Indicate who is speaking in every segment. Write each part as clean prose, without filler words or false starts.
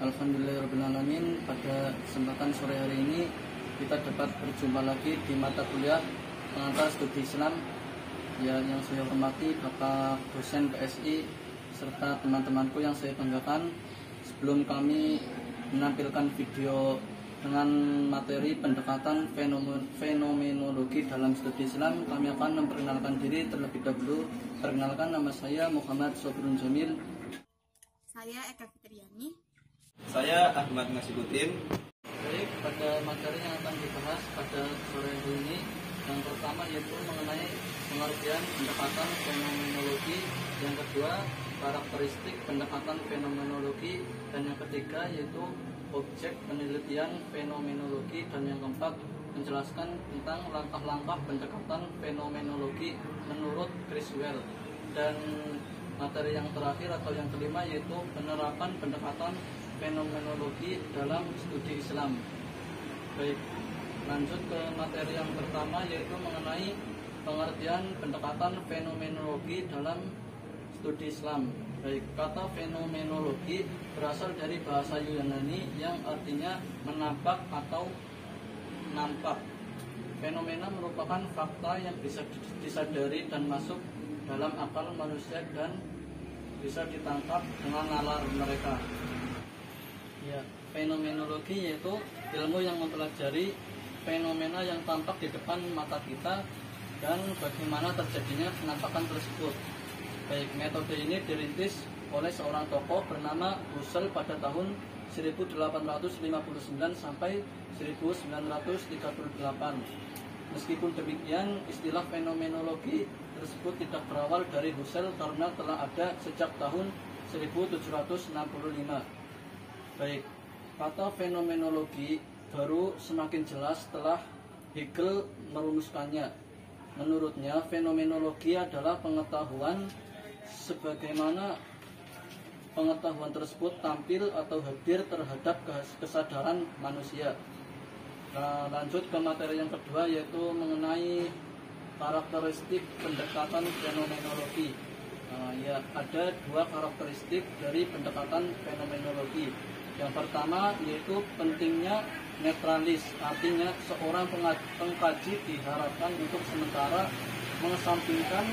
Speaker 1: Alhamdulillahirrahmanirrahim. Pada kesempatan sore hari ini kita dapat berjumpa lagi di mata kuliah pengantar studi Islam yang saya hormati Bapak dosen PSI serta teman-temanku yang saya banggakan. Sebelum kami menampilkan video dengan materi pendekatan fenomenologi dalam studi Islam, kami akan memperkenalkan diri terlebih dahulu. Perkenalkan, nama saya Muhammad Sobrun Jamil.
Speaker 2: Saya Eka Fitriani.
Speaker 3: Saya Ahmad Nasibuddin.
Speaker 1: Baik, pada materi yang akan dibahas pada sore hari ini, yang pertama yaitu mengenai pengertian pendekatan fenomenologi, yang kedua karakteristik pendekatan fenomenologi, dan yang ketiga yaitu objek penelitian fenomenologi, dan yang keempat menjelaskan tentang langkah-langkah pendekatan fenomenologi menurut Criswell. Dan materi yang terakhir atau yang kelima yaitu penerapan pendekatan fenomenologi dalam studi Islam. Baik, lanjut ke materi yang pertama yaitu mengenai pengertian pendekatan fenomenologi dalam studi Islam. Baik, kata fenomenologi berasal dari bahasa Yunani yang artinya menampak atau nampak. Fenomena merupakan fakta yang bisa disadari dan masuk dalam akal manusia dan bisa ditangkap dengan nalar mereka. Ya, fenomenologi yaitu ilmu yang mempelajari fenomena yang tampak di depan mata kita dan bagaimana terjadinya penampakan tersebut. Baik, metode ini dirintis oleh seorang tokoh bernama Husserl pada tahun 1859 sampai 1938. Meskipun demikian, istilah fenomenologi tersebut tidak berawal dari Husserl karena telah ada sejak tahun 1765. Baik, kata fenomenologi baru semakin jelas setelah Hegel merumuskannya. Menurutnya, fenomenologi adalah pengetahuan sebagaimana pengetahuan tersebut tampil atau hadir terhadap kesadaran manusia. Nah, lanjut ke materi yang kedua yaitu mengenai karakteristik pendekatan fenomenologi. Ya, ada dua karakteristik dari pendekatan fenomenologi. Yang pertama yaitu pentingnya netralis, artinya seorang pengkaji diharapkan untuk sementara mengesampingkan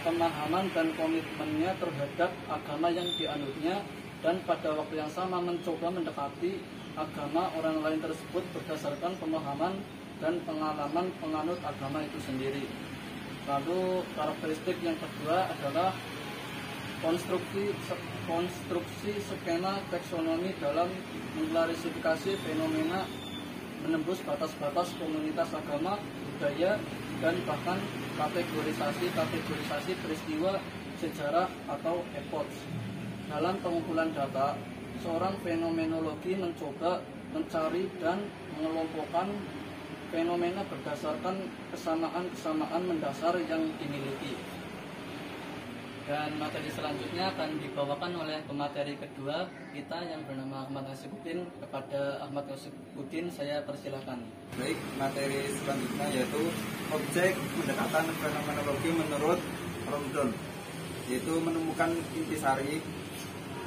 Speaker 1: pemahaman dan komitmennya terhadap agama yang dianutnya, dan pada waktu yang sama mencoba mendekati agama orang lain tersebut berdasarkan pemahaman dan pengalaman penganut agama itu sendiri. Lalu karakteristik yang kedua adalah konstruksi skema taksonomi dalam mengklasifikasi fenomena, menembus batas-batas komunitas agama, budaya, dan bahkan kategorisasi peristiwa sejarah atau epoch. Dalam pengumpulan data, seorang fenomenologi mencoba mencari dan mengelompokkan fenomena berdasarkan kesamaan-kesamaan mendasar yang dimiliki. Dan materi selanjutnya akan dibawakan oleh pemateri kedua kita yang bernama Ahmad Nasibuddin. Kepada Ahmad Nasibuddin saya persilahkan.
Speaker 3: Baik, materi selanjutnya yaitu objek pendekatan fenomenologi menurut Proudhon, yaitu menemukan intisari.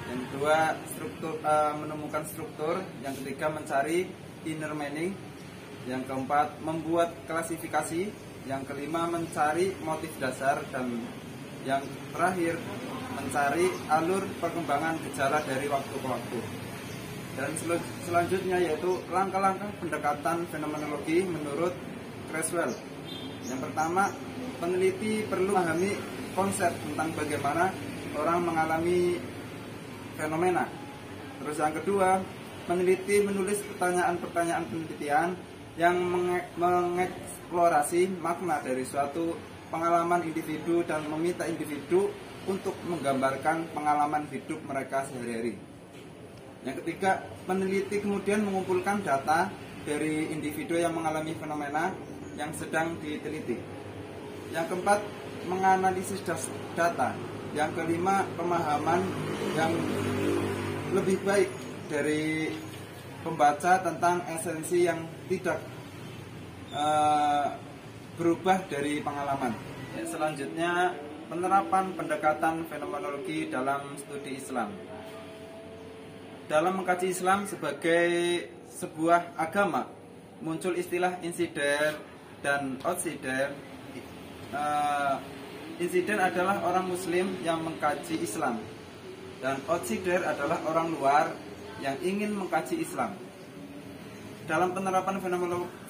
Speaker 3: Yang kedua, menemukan struktur. Yang ketiga, mencari inner meaning. Yang keempat, membuat klasifikasi. Yang kelima, mencari motif dasar. Dan yang terakhir, mencari alur perkembangan gejala dari waktu ke waktu. Dan selanjutnya yaitu langkah-langkah pendekatan fenomenologi menurut Criswell. Yang pertama, peneliti perlu memahami konsep tentang bagaimana orang mengalami fenomena. Terus yang kedua, peneliti menulis pertanyaan-pertanyaan penelitian yang mengeksplorasi makna dari suatu pengalaman individu dan meminta individu untuk menggambarkan pengalaman hidup mereka sehari-hari. Yang ketiga, peneliti kemudian mengumpulkan data dari individu yang mengalami fenomena yang sedang diteliti. Yang keempat, menganalisis data. Yang kelima, pemahaman yang lebih baik dari pembaca tentang esensi yang tidak berubah dari pengalaman. Selanjutnya, penerapan pendekatan fenomenologi dalam studi Islam. dalam mengkaji Islam sebagai sebuah agama, muncul istilah insider dan outsider. Insiden adalah orang muslim yang mengkaji Islam, dan outsider adalah orang luar yang ingin mengkaji Islam. Dalam penerapan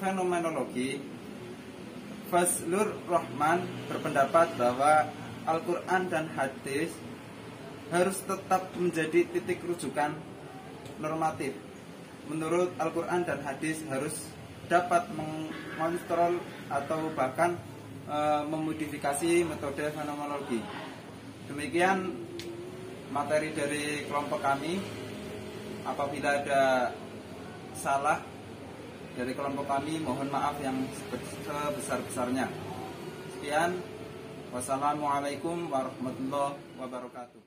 Speaker 3: fenomenologi, Fazlur Rahman berpendapat bahwa Al-Quran dan hadis harus tetap menjadi titik rujukan normatif. Menurut Al-Quran dan hadis harus dapat mengontrol atau bahkan memodifikasi metode fenomenologi. Demikian materi dari kelompok kami. Apabila ada salah dari kelompok kami, mohon maaf yang sebesar-besarnya. Sekian, wassalamualaikum warahmatullahi wabarakatuh.